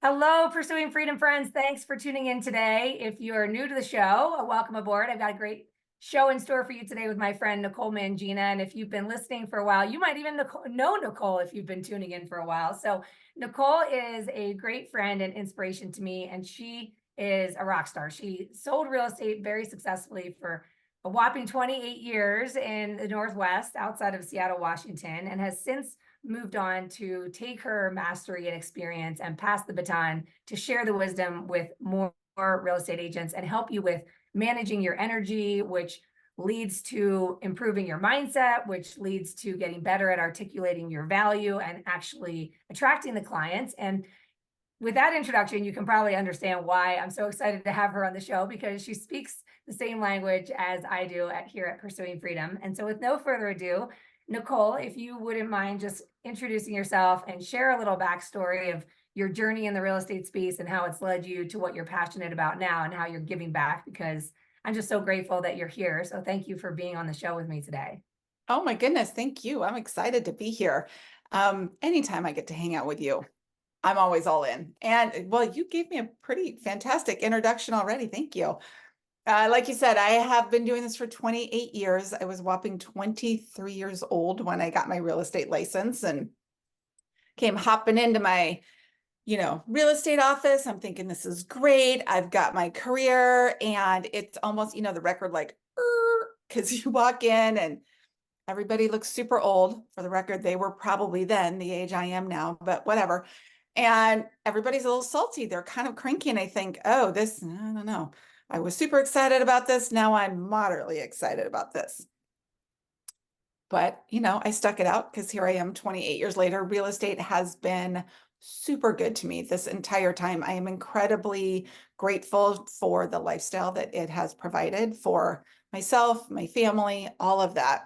Hello, Pursuing Freedom friends. Thanks for tuning in today. If you are new to the show, welcome aboard. I've got a great show in store for you today with my friend Nicole Mangina. And if you've been listening for a while, you might even know Nicole if you've been tuning in for a while. So, Nicole is a great friend and inspiration to me, and she is a rock star. She sold real estate very successfully for a whopping 28 years in the Northwest outside of Seattle, Washington, and has since moved on to take her mastery and experience and pass the baton to share the wisdom with more real estate agents and help you with managing your energy, which leads to improving your mindset, which leads to getting better at articulating your value and actually attracting the clients. And with that introduction, you can probably understand why I'm so excited to have her on the show, because she speaks the same language as I do here at Pursuing Freedom. And so with no further ado, Nicole, if you wouldn't mind just introducing yourself and share a little backstory of your journey in the real estate space and how it's led you to what you're passionate about now and how you're giving back, because I'm just so grateful that you're here. So thank you for being on the show with me today. Oh my goodness, thank you. I'm excited to be here. Anytime I get to hang out with you, I'm always all in. And well, you gave me a pretty fantastic introduction already. Thank you. Like you said, I have been doing this for 28 years. I was whopping 23 years old when I got my real estate license and came hopping into my, real estate office. I'm thinking this is great. I've got my career and it's almost, the record like, because you walk in and everybody looks super old. For the record, they were probably then the age I am now, but whatever. And everybody's a little salty. They're kind of cranky. And I think, oh, I don't know. I was super excited about this. Now I'm moderately excited about this. But, I stuck it out because here I am 28 years later. Real estate has been super good to me this entire time. I am incredibly grateful for the lifestyle that it has provided for myself, my family, all of that.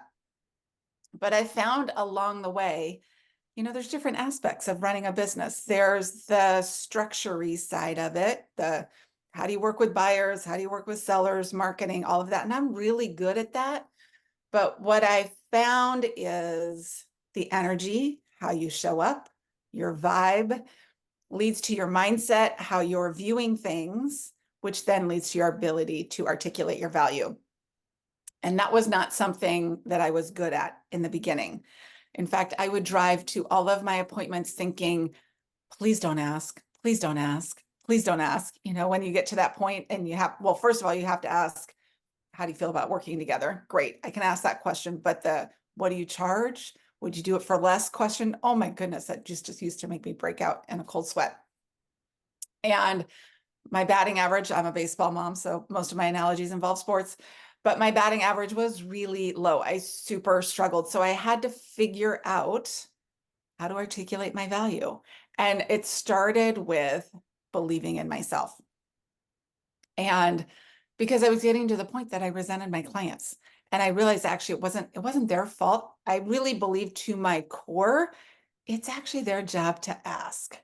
But I found along the way, there's different aspects of running a business. There's the structure-y side of it, the how do you work with buyers, how do you work with sellers, marketing, all of that. And I'm really good at that. But what I found is the energy, how you show up, your vibe leads to your mindset, how you're viewing things, which then leads to your ability to articulate your value. And that was not something that I was good at in the beginning. In fact, I would drive to all of my appointments thinking, please don't ask, please don't ask, please don't ask. When you get to that point and well, first of all, you have to ask, how do you feel about working together? Great, I can ask that question. But what do you charge? Would you do it for less question? Oh my goodness, that just used to make me break out in a cold sweat. And my batting average, I'm a baseball mom, so most of my analogies involve sports, but my batting average was really low. I super struggled. So I had to figure out how to articulate my value. And it started with believing in myself. And because I was getting to the point that I resented my clients. And I realized actually it wasn't their fault. I really believe to my core, it's actually their job to ask,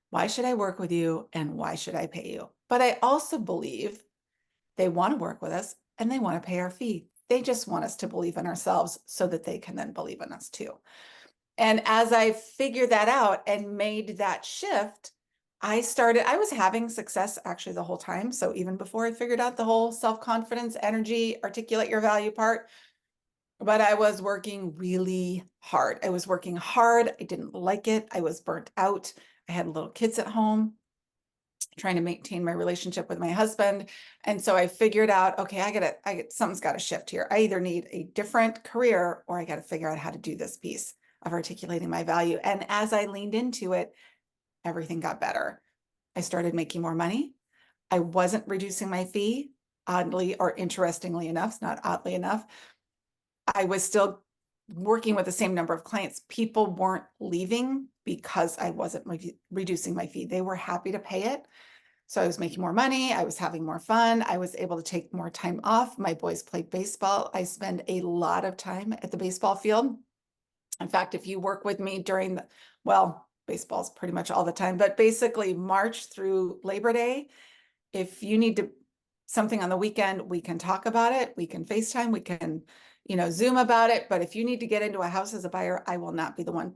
why should I work with you and why should I pay you? But I also believe they want to work with us and they want to pay our fee. They just want us to believe in ourselves so that they can then believe in us too. And as I figured that out and made that shift, I was having success actually the whole time. So even before I figured out the whole self-confidence, energy, articulate your value part, but I was working really hard. I was working hard. I didn't like it. I was burnt out. I had little kids at home, trying to maintain my relationship with my husband. And so I figured out, okay, something's got to shift here. I either need a different career or I got to figure out how to do this piece of articulating my value. And as I leaned into it, everything got better. I started making more money. I wasn't reducing my fee, oddly or interestingly enough, it's not oddly enough. I was still working with the same number of clients. People weren't leaving because I wasn't reducing my fee. They were happy to pay it. So I was making more money. I was having more fun. I was able to take more time off. My boys played baseball. I spend a lot of time at the baseball field. In fact, if you work with me during baseball's pretty much all the time, but basically March through Labor Day, if you need something on the weekend, we can talk about it. We can FaceTime, we can, Zoom about it. But if you need to get into a house as a buyer, I will not be the one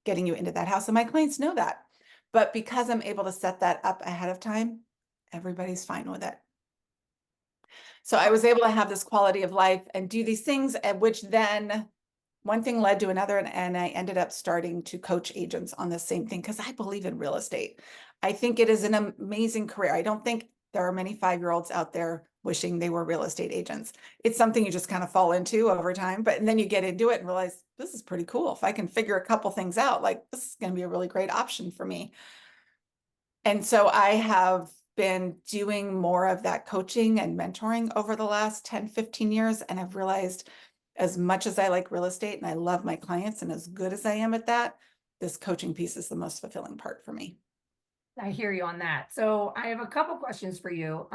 getting you into that house. And my clients know that But because I'm able to set that up ahead of time, everybody's fine with it. So I was able to have this quality of life and do these things, at which then one thing led to another, and I ended up starting to coach agents on the same thing because I believe in real estate. I think it is an amazing career. I don't think there are many 5-year-olds out there wishing they were real estate agents. It's something you just kind of fall into over time, but then you get into it and realize this is pretty cool. If I can figure a couple things out, like this is going to be a really great option for me. And so I have been doing more of that coaching and mentoring over the last 10, 15 years. And I've realized as much as I like real estate and I love my clients and as good as I am at that, this coaching piece is the most fulfilling part for me. I hear you on that. So I have a couple questions for you.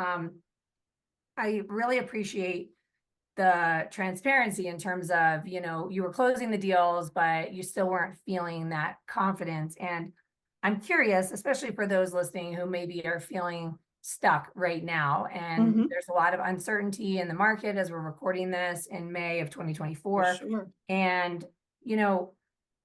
I really appreciate the transparency in terms of, you were closing the deals, but you still weren't feeling that confidence. And I'm curious, especially for those listening who maybe are feeling stuck right now. And Mhm. there's a lot of uncertainty in the market as we're recording this in May of For 2024. sure. And, you know,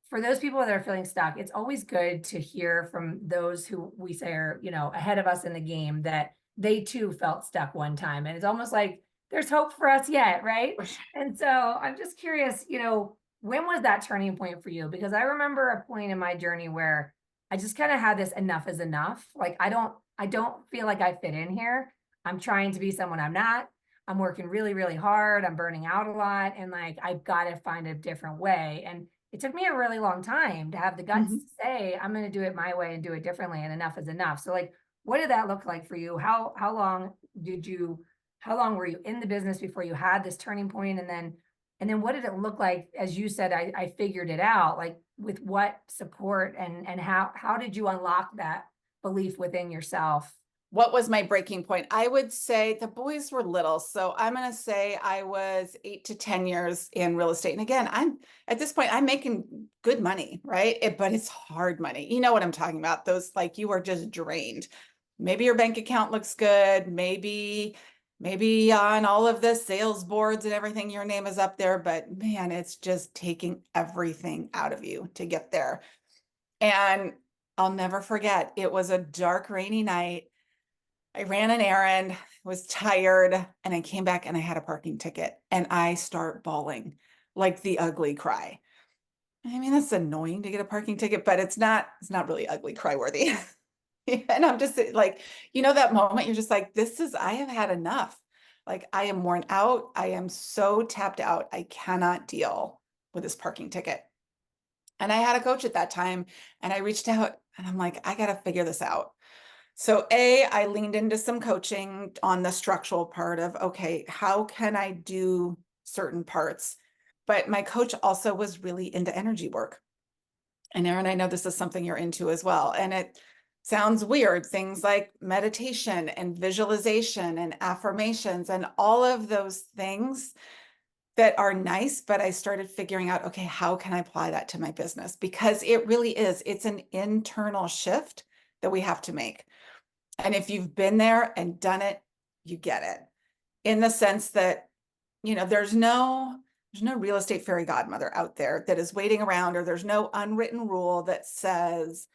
for those people that are feeling stuck, it's always good to hear from those who we say are, ahead of us in the game, that they too felt stuck one time. And it's almost like there's hope for us yet, right? For sure. And so I'm just curious, when was that turning point for you? Because I remember a point in my journey where I just kind of had this enough is enough. Like I don't feel like I fit in here. I'm trying to be someone I'm not. I'm working really, really hard. I'm burning out a lot. And like I've got to find a different way. And it took me a really long time to have the guts Mhm. to say, I'm going to do it my way and do it differently. And enough is enough. So like, what did that look like for you? How long did you, how long were you in the business before you had this turning point? And then what did it look like? As you said, I figured it out, like with what support and how did you unlock that belief within yourself? What was my breaking point? I would say the boys were little. So I'm going to say I was 8 to 10 years in real estate. And again, I'm at this point, I'm making good money, right? But it's hard money. You know what I'm talking about? Those like you are just drained. Maybe your bank account looks good. Maybe on all of the sales boards and everything, your name is up there. But man, it's just taking everything out of you to get there. And I'll never forget, it was a dark, rainy night. I ran an errand, was tired, and I came back and I had a parking ticket and I start bawling like the ugly cry. I mean, that's annoying to get a parking ticket, but it's not really ugly cry worthy. And I'm just like, that moment you're just like, I have had enough. Like I am worn out. I am so tapped out. I cannot deal with this parking ticket. And I had a coach at that time and I reached out and I'm like, I got to figure this out. So I leaned into some coaching on the structural part of, okay, how can I do certain parts? But my coach also was really into energy work. And Erin, I know this is something you're into as well. And it sounds weird, things like meditation and visualization and affirmations and all of those things that are nice, but I started figuring out, okay, how can I apply that to my business? Because it really is, it's an internal shift that we have to make. And if you've been there and done it, you get it. In the sense that, there's no real estate fairy godmother out there that is waiting around, or there's no unwritten rule that says,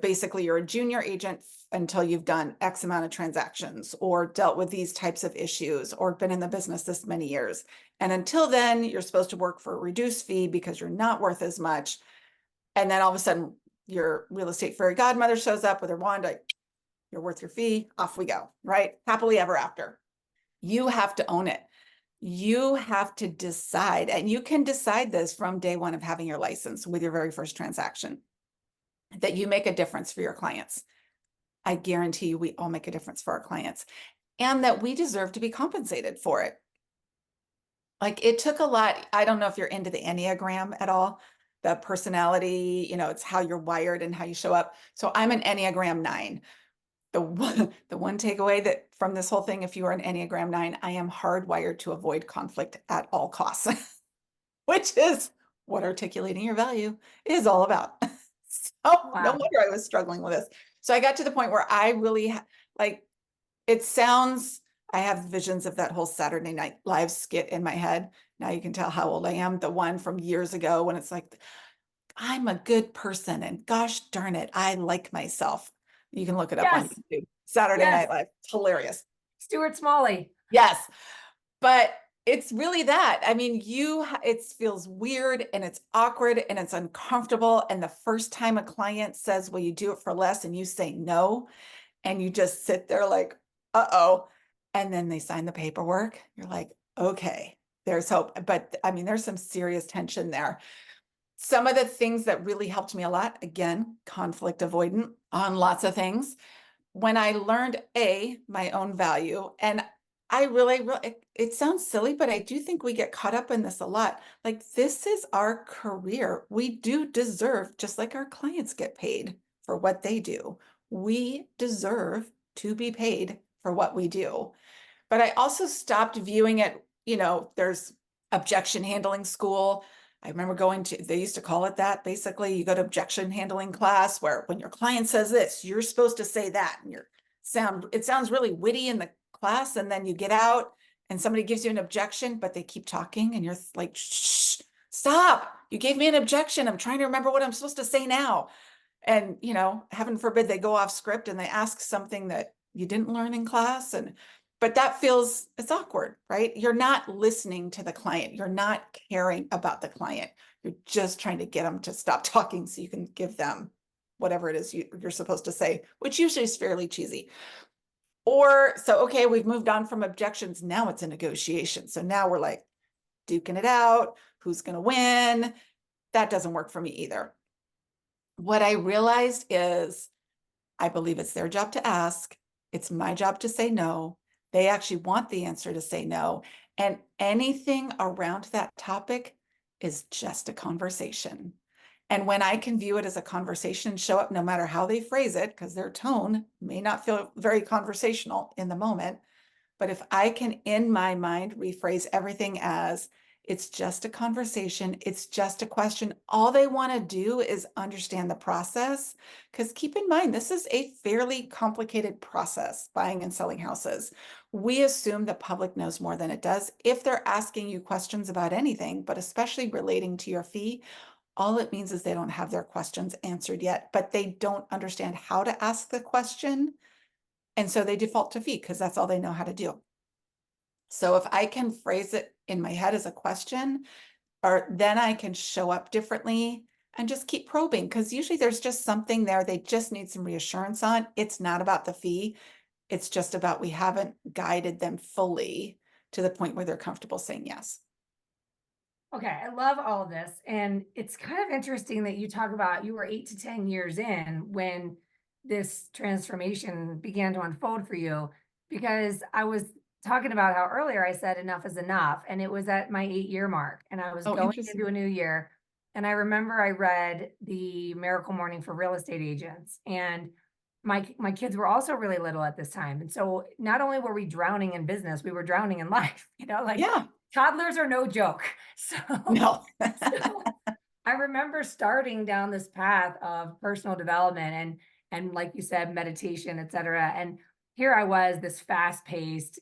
basically you're a junior agent until you've done X amount of transactions or dealt with these types of issues or been in the business this many years. And until then, you're supposed to work for a reduced fee because you're not worth as much. And then all of a sudden, your real estate fairy godmother shows up with her wand, like, you're worth your fee, off we go, right? Happily ever after. You have to own it. You have to decide, and you can decide this from day one of having your license with your very first transaction, that you make a difference for your clients. I guarantee you, we all make a difference for our clients, and that we deserve to be compensated for it. Like it took a lot. I don't know if you're into the Enneagram at all, the personality, it's how you're wired and how you show up. So I'm an Enneagram 9. The one takeaway that from this whole thing, if you are an Enneagram 9, I am hardwired to avoid conflict at all costs, which is what articulating your value is all about. So no Wow. wonder I was struggling with this. So I got to the point where I really like, it sounds, I have visions of that whole Saturday Night Live skit in my head. Now you can tell how old I am. The one from years ago when it's like, I'm a good person and gosh darn it, I like myself. You can look it up on Yes, YouTube. Saturday yes. Night Live. It's hilarious. Stuart Smalley. Yes. But it's really that. I mean, it feels weird and it's awkward and it's uncomfortable. And the first time a client says, will you do it for less? And you say no, and you just sit there like, uh-oh. And then they sign the paperwork. You're like, okay, there's hope. But I mean, there's some serious tension there. Some of the things that really helped me a lot, again, conflict avoidant on lots of things. When I learned my own value, and I really, it sounds silly, but I do think we get caught up in this a lot. Like, this is our career. We do deserve, just like our clients get paid for what they do, we deserve to be paid for what we do. But I also stopped viewing it, there's objection handling school. I remember they used to call it that. Basically, you go to objection handling class where when your client says this, you're supposed to say that. And it sounds really witty in the class. And then you get out and somebody gives you an objection, but they keep talking and you're like, shh, stop. You gave me an objection. I'm trying to remember what I'm supposed to say now. And, heaven forbid they go off script and they ask something that you didn't learn in class. But it's awkward, right? You're not listening to the client. You're not caring about the client. You're just trying to get them to stop talking so you can give them whatever it is you're supposed to say, which usually is fairly cheesy. Okay, we've moved on from objections. Now it's a negotiation. So now we're like duking it out. Who's going to win? That doesn't work for me either. What I realized is I believe it's their job to ask. It's my job to say no. They actually want the answer to say no. And anything around that topic is just a conversation. And when I can view it as a conversation, show up no matter how they phrase it, because their tone may not feel very conversational in the moment. But if I can, in my mind, rephrase everything as it's just a conversation, it's just a question. All they want to do is understand the process. Because keep in mind, this is a fairly complicated process, buying and selling houses. We assume the public knows more than it does. If they're asking you questions about anything, but especially relating to your fee, all it means is they don't have their questions answered yet, but they don't understand how to ask the question. And so they default to fee because that's all they know how to do. So if I can phrase it in my head as a question, or then I can show up differently and just keep probing, because usually there's just something there they just need some reassurance on. It's not about the fee. It's just about we haven't guided them fully to the point where they're comfortable saying yes. Okay, I love all of this. And it's kind of interesting that you talk about you were 8 to 10 years in when this transformation began to unfold for you, because I was talking about how earlier I said enough is enough. And it was at my 8 year mark, and I was Oh, going interesting. into a new year. And I remember I read the Miracle Morning for Real Estate Agents. And my kids were also really little at this time. And so not only were we drowning in business, we were drowning in life, like Yeah. toddlers are no joke. So, No. so I remember starting down this path of personal development and like you said, meditation, et cetera. And here I was, this fast-paced,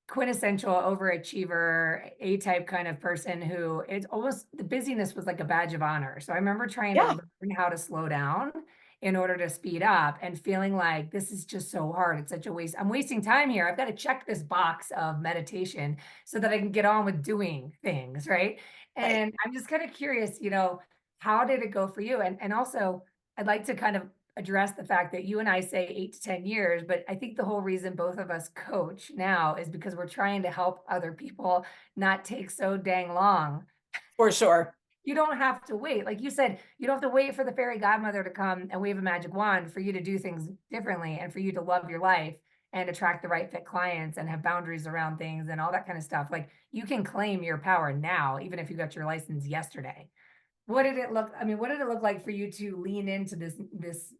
quintessential overachiever, A-type kind of person who it's almost the busyness was like a badge of honor. So I remember trying to Yeah. learn how to slow down in order to speed up and feeling like this is just so hard. It's such a waste. I'm wasting time here. I've got to check this box of meditation so that I can get on with doing things, right? Right. And I'm just kind of curious, how did it go for you? And also, I'd like to kind of address the fact that you and I say 8 to 10 years, but I think the whole reason both of us coach now is because we're trying to help other people not take so dang long. For sure. You don't have to wait. Like you said, you don't have to wait for the fairy godmother to come and wave a magic wand for you to do things differently and for you to love your life and attract the right fit clients and have boundaries around things and all that kind of stuff. Like you can claim your power now, even if you got your license yesterday. What did it look like for you to lean into this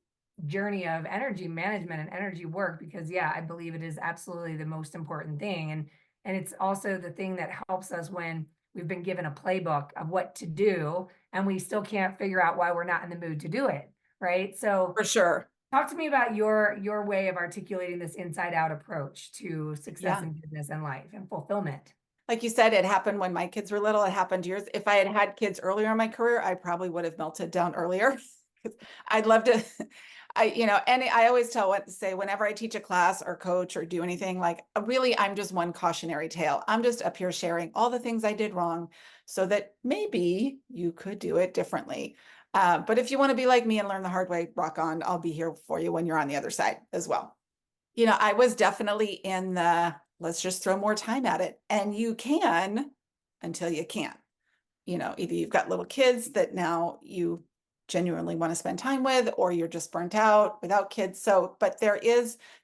journey of energy management and energy work? Because yeah, I believe it is absolutely the most important thing. And it's also the thing that helps us when we've been given a playbook of what to do and we still can't figure out why we're not in the mood to do it. Right. So For sure. talk to me about your way of articulating this inside out approach to success Yeah. in business and life and fulfillment. like you said, it happened when my kids were little. It happened years. If I had had kids earlier in my career, I probably would have melted down earlier. I'd love to, and I always say whenever I teach a class or coach or do anything, like really, I'm just one cautionary tale. I'm just up here sharing all the things I did wrong so that maybe you could do it differently. But if you want to be like me and learn the hard way, rock on. I'll be here for you when you're on the other side as well. I was definitely in the let's just throw more time at it. And you can until you can't. Either you've got little kids that now you genuinely want to spend time with, or you're just burnt out without kids. So, but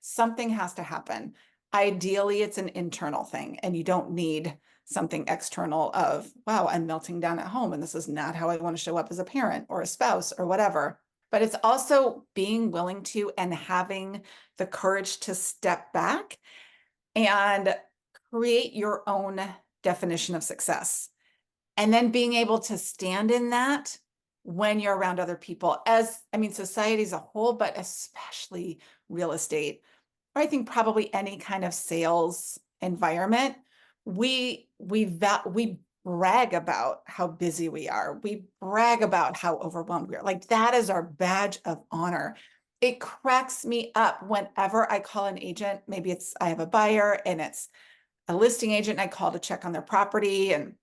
something has to happen. Ideally, it's an internal thing, and you don't need something external of, wow, I'm melting down at home, and this is not how I want to show up as a parent or a spouse or whatever. But it's also being willing to and having the courage to step back and create your own definition of success. And then being able to stand in that when you're around other people, society as a whole, but especially real estate, or I think probably any kind of sales environment, we brag about how busy we are. We brag about how overwhelmed we are. Like that is our badge of honor. It cracks me up whenever I call an agent. Maybe I have a buyer and it's a listing agent, and I call to check on their property, and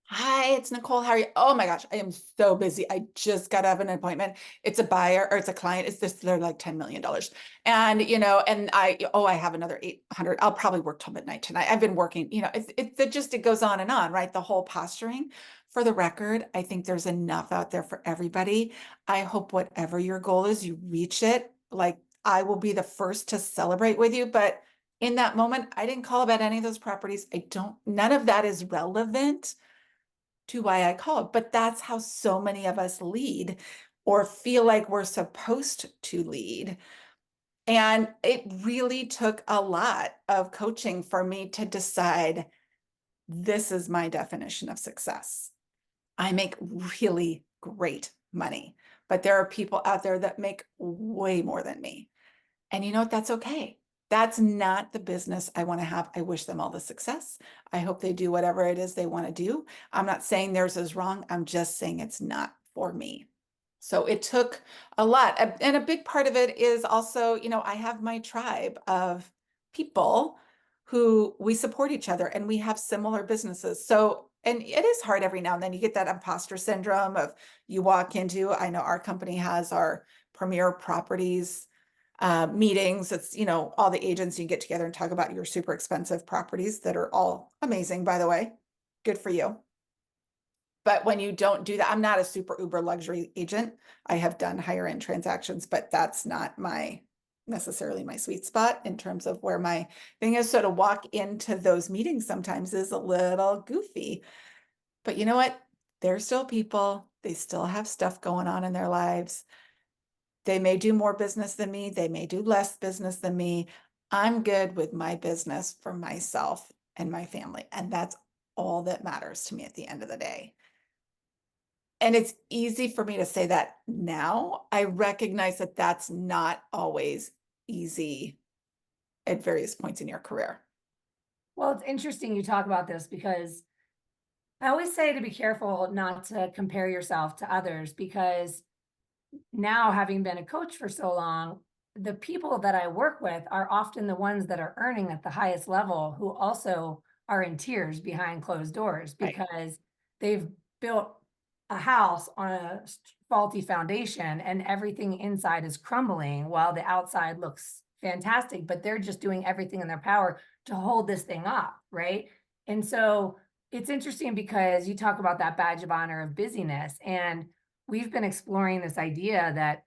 hi, it's Nicole. How are you? Oh my gosh, I am so busy. I just got out of an appointment. It's a buyer or it's a client. They're like $10 million. And, I have another 800. I'll probably work till midnight tonight. I've been working, it goes on and on, right? The whole posturing. For the record, I think there's enough out there for everybody. I hope whatever your goal is, you reach it. Like I will be the first to celebrate with you, but in that moment, I didn't call about any of those properties. None of that is relevant to why I called, but that's how so many of us lead or feel like we're supposed to lead. And it really took a lot of coaching for me to decide this is my definition of success. I make really great money, but there are people out there that make way more than me. And you know what? That's okay. That's not the business I want to have. I wish them all the success. I hope they do whatever it is they want to do. I'm not saying theirs is wrong. I'm just saying it's not for me. So it took a lot. And a big part of it is also, I have my tribe of people who we support each other and we have similar businesses. So, and it is hard every now and then. You get that imposter syndrome of you walk into, I know our company has our premier properties meetings. It's, all the agents, you get together and talk about your super expensive properties that are all amazing, by the way. Good for you. But when you don't do that, I'm not a super uber luxury agent. I have done higher end transactions, but that's not necessarily my sweet spot in terms of where my thing is. So to walk into those meetings sometimes is a little goofy. But you know what? They're still people. They still have stuff going on in their lives. They may do more business than me. They may do less business than me. I'm good with my business for myself and my family. And that's all that matters to me at the end of the day. And it's easy for me to say that now. I recognize that that's not always easy at various points in your career. Well, it's interesting you talk about this because I always say to be careful not to compare yourself to others, because now, having been a coach for so long, the people that I work with are often the ones that are earning at the highest level, who also are in tears behind closed doors Right. because they've built a house on a faulty foundation and everything inside is crumbling while the outside looks fantastic, but they're just doing everything in their power to hold this thing up, right? And so it's interesting because you talk about that badge of honor of busyness, and we've been exploring this idea that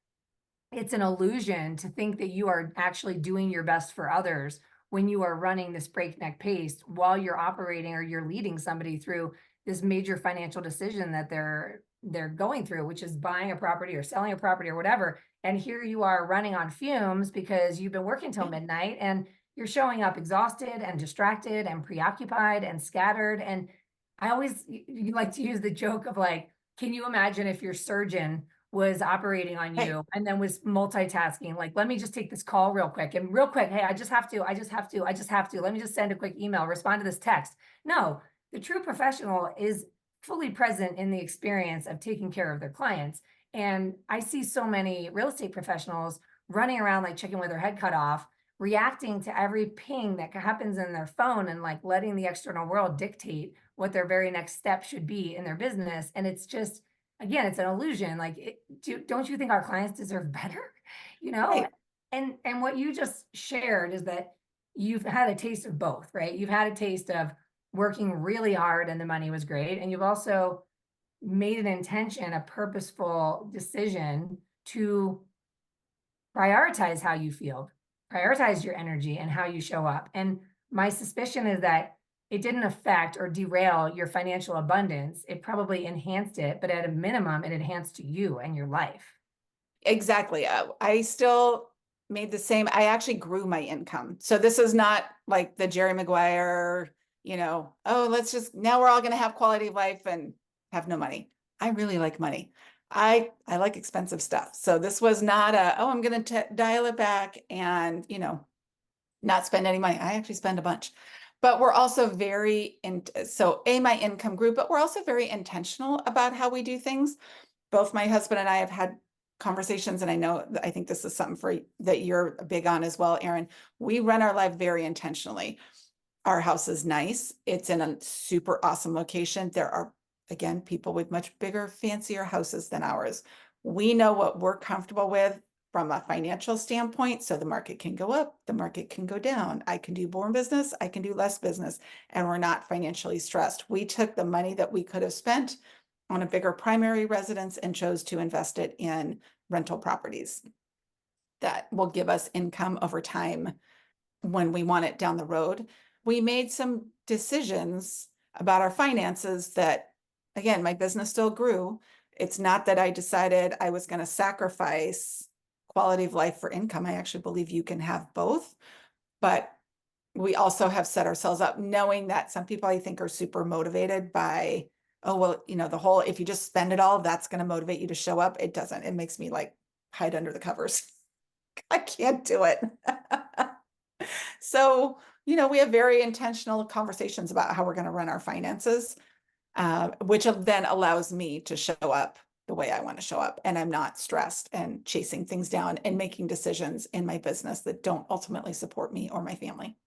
it's an illusion to think that you are actually doing your best for others when you are running this breakneck pace while you're operating or you're leading somebody through this major financial decision that they're going through, which is buying a property or selling a property or whatever. And here you are running on fumes because you've been working till midnight and you're showing up exhausted and distracted and preoccupied and scattered. And I always you like to use the joke of like, can you imagine if your surgeon was operating on Right. you and then was multitasking, like, let me just take this call real quick and real quick. Hey, I just have to, let me just send a quick email, respond to this text. No, the true professional is fully present in the experience of taking care of their clients. And I see so many real estate professionals running around like chicken with their head cut off, reacting to every ping that happens in their phone and like letting the external world dictate what their very next step should be in their business. And it's just, again, it's an illusion. Like, don't you think our clients deserve better? You know? Right. And what you just shared is that you've had a taste of both, right? You've had a taste of working really hard and the money was great. And you've also made an intention, a purposeful decision to prioritize how you feel, prioritize your energy and how you show up. And my suspicion is that it didn't affect or derail your financial abundance. It probably enhanced it, but at a minimum, it enhanced you and your life. Exactly. I still made the same. I actually grew my income. So this is not like the Jerry Maguire, oh, now we're all going to have quality of life and have no money. I really like money. I like expensive stuff. So this was not I'm going to dial it back and, not spend any money. I actually spend a bunch. But we're also my income grew, but we're also very intentional about how we do things. Both my husband and I have had conversations, and I think this is something that you're big on as well, Erin. We run our life very intentionally. Our house is nice. It's in a super awesome location. There are, again, people with much bigger, fancier houses than ours. We know what we're comfortable with from a financial standpoint. So the market can go up, the market can go down. I can do more business, I can do less business, and we're not financially stressed. We took the money that we could have spent on a bigger primary residence and chose to invest it in rental properties that will give us income over time when we want it down the road. We made some decisions about our finances that, again, my business still grew. It's not that I decided I was going to sacrifice quality of life for income. I actually believe you can have both, but we also have set ourselves up knowing that some people I think are super motivated by, oh, well, the whole, if you just spend it all, that's going to motivate you to show up. It doesn't. It makes me like hide under the covers. I can't do it. So, we have very intentional conversations about how we're going to run our finances, which then allows me to show up the way I want to show up. And I'm not stressed and chasing things down and making decisions in my business that don't ultimately support me or my family.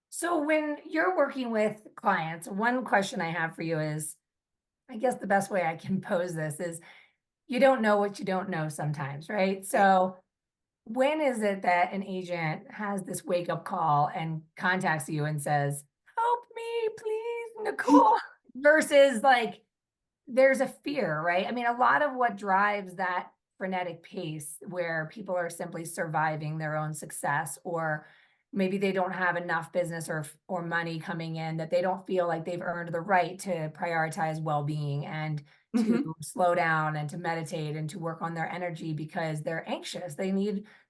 So when you're working with clients, one question I have for you is, I guess the best way I can pose this is, you don't know what you don't know sometimes, right? Right. So when is it that an agent has this wake up call and contacts you and says, help me, please, Nicole, versus like, there's a fear, right? I mean, a lot of what drives that frenetic pace where people are simply surviving their own success, or maybe they don't have enough business or money coming in that they don't feel like they've earned the right to prioritize well-being and to Mm-hmm. slow down and to meditate and to work on their energy because they're anxious. They're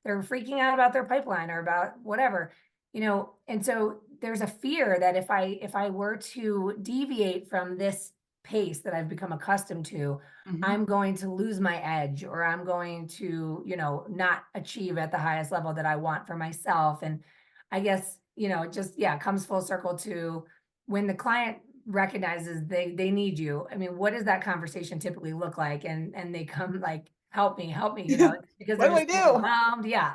freaking out about their pipeline or about whatever, and so there's a fear that if I were to deviate from this pace that I've become accustomed to, Mm-hmm. I'm going to lose my edge, or I'm going to, not achieve at the highest level that I want for myself. And I guess, it just, yeah, it comes full circle to when the client recognizes they need you. I mean, what does that conversation typically look like? And they come like, help me, because What they're do we just do? overwhelmed. Yeah.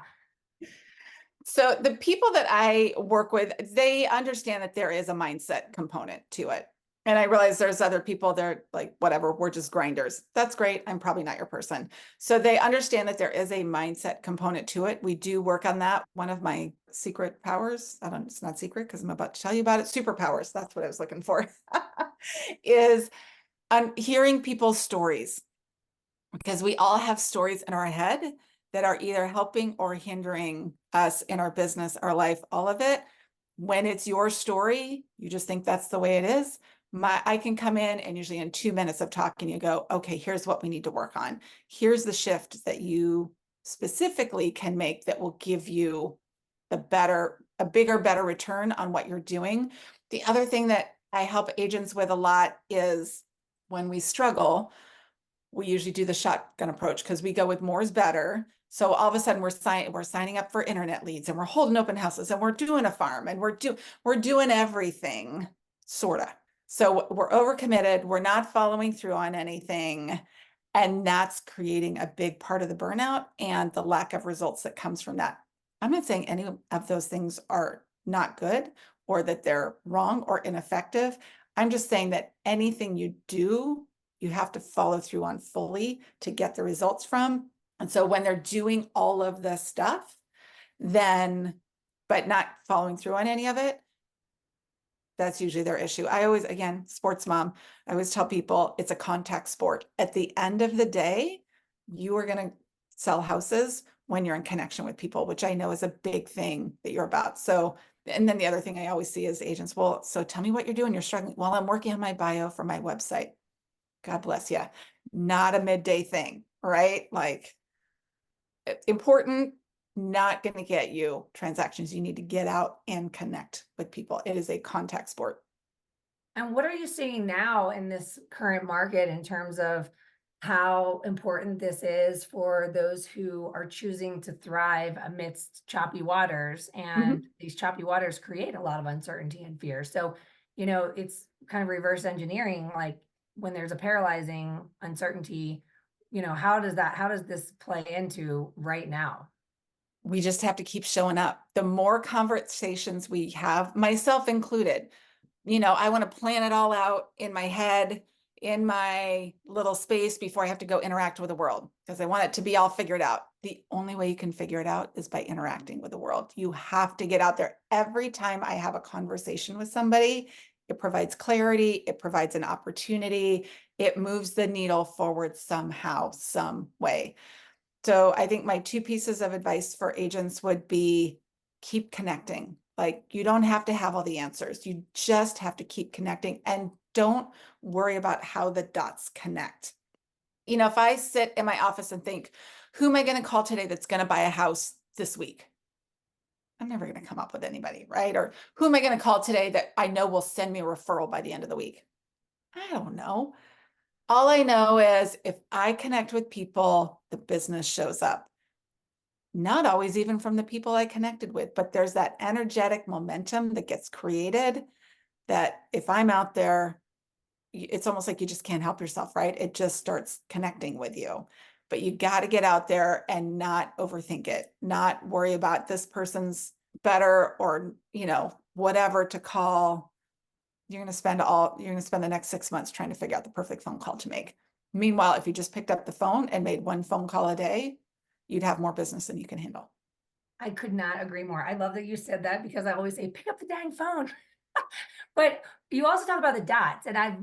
So the people that I work with, they understand that there is a mindset component to it. And I realize there's other people, they're like, whatever, we're just grinders. That's great. I'm probably not your person. So they understand that there is a mindset component to it. We do work on that. One of my secret powers, it's not secret because I'm about to tell you about it. Superpowers, that's what I was looking for, is hearing people's stories, because we all have stories in our head that are either helping or hindering us in our business, our life, all of it. When it's your story, you just think that's the way it is. I can come in and usually in 2 minutes of talking, you go, okay, here's what we need to work on. Here's the shift that you specifically can make that will give you a bigger, better return on what you're doing. The other thing that I help agents with a lot is when we struggle, we usually do the shotgun approach because we go with more is better. So all of a sudden we're signing up for internet leads and we're holding open houses and we're doing a farm and we're doing everything, sorta. So we're overcommitted, we're not following through on anything. And that's creating a big part of the burnout and the lack of results that comes from that. I'm not saying any of those things are not good or that they're wrong or ineffective. I'm just saying that anything you do, you have to follow through on fully to get the results from. And so when they're doing all of the stuff, then, but not following through on any of it, that's usually their issue. I always, again, sports mom, I always tell people it's a contact sport. At the end of the day, you are going to sell houses when you're in connection with people, which I know is a big thing that you're about. So, and then the other thing I always see is agents, well, so tell me what you're doing. You're struggling. Well, I'm working on my bio for my website. God bless you. Not a midday thing, right? Like important, not going to get you transactions. You need to get out and connect with people. It is a contact sport. And what are you seeing now in this current market in terms of how important this is for those who are choosing to thrive amidst choppy waters? Mhm. And these choppy waters create a lot of uncertainty and fear. So, it's kind of reverse engineering, like when there's a paralyzing uncertainty, how does this play into right now? We just have to keep showing up. The more conversations we have, myself included, I want to plan it all out in my head, in my little space before I have to go interact with the world because I want it to be all figured out. The only way you can figure it out is by interacting with the world. You have to get out there. Every time I have a conversation with somebody, it provides clarity, it provides an opportunity, it moves the needle forward somehow, some way. So I think my two pieces of advice for agents would be keep connecting. Like you don't have to have all the answers. You just have to keep connecting and don't worry about how the dots connect. If I sit in my office and think, who am I going to call today that's going to buy a house this week? I'm never going to come up with anybody, right? Or who am I going to call today that I know will send me a referral by the end of the week? I don't know. All I know is if I connect with people, the business shows up. Not always even from the people I connected with, but there's that energetic momentum that gets created that if I'm out there, it's almost like you just can't help yourself, right? It just starts connecting with you. But you got to get out there and not overthink it, not worry about this person's better or, whatever to call. You're going to spend the next 6 months trying to figure out the perfect phone call to make. Meanwhile, if you just picked up the phone and made one phone call a day, you'd have more business than you can handle. I could not agree more. I love that you said that because I always say, pick up the dang phone. But you also talk about the dots, and I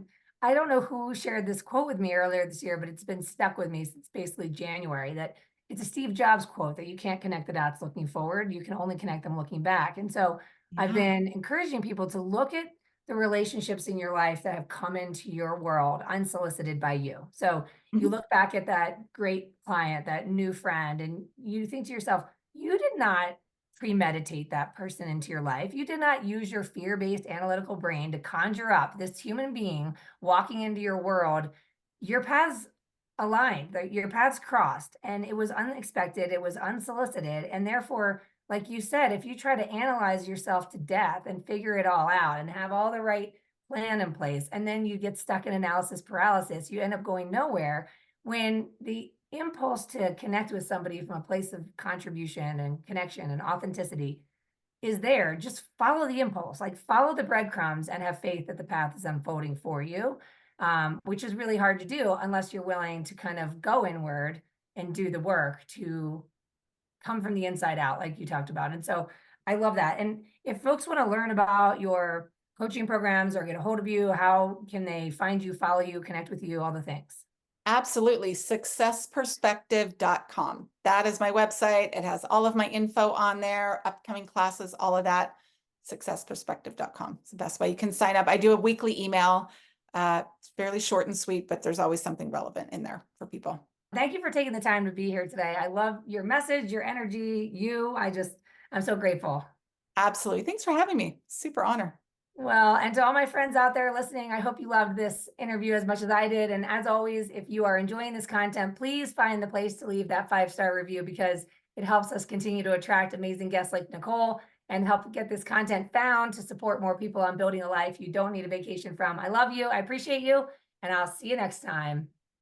don't know who shared this quote with me earlier this year, but it's been stuck with me since basically January, that it's a Steve Jobs quote that you can't connect the dots looking forward, you can only connect them looking back. And so I've Yeah. been encouraging people to look at the relationships in your life that have come into your world unsolicited by you. So you Mhm. look back at that great client, that new friend, and you think to yourself, you did not premeditate that person into your life. You did not use your fear-based analytical brain to conjure up this human being walking into your world. Your paths aligned, your paths crossed, and it was unexpected, it was unsolicited, and therefore, like you said, if you try to analyze yourself to death and figure it all out and have all the right plan in place, and then you get stuck in analysis paralysis, you end up going nowhere when the impulse to connect with somebody from a place of contribution and connection and authenticity is there. Just follow the impulse, like follow the breadcrumbs and have faith that the path is unfolding for you, which is really hard to do unless you're willing to kind of go inward and do the work to come from the inside out, like you talked about. And so I love that. And if folks want to learn about your coaching programs or get a hold of you, how can they find you, follow you, connect with you, all the things? Absolutely. Successperspective.com. That is my website. It has all of my info on there, upcoming classes, all of that. Successperspective.com. It's the best way you can sign up. I do a weekly email. It's fairly short and sweet, but there's always something relevant in there for people. Thank you for taking the time to be here today. I love your message, your energy, I'm so grateful. Absolutely. Thanks for having me. Super honor. Well, and to all my friends out there listening, I hope you loved this interview as much as I did. And as always, if you are enjoying this content, please find the place to leave that 5-star review because it helps us continue to attract amazing guests like Nicole and help get this content found to support more people on building a life you don't need a vacation from. I love you. I appreciate you. And I'll see you next time.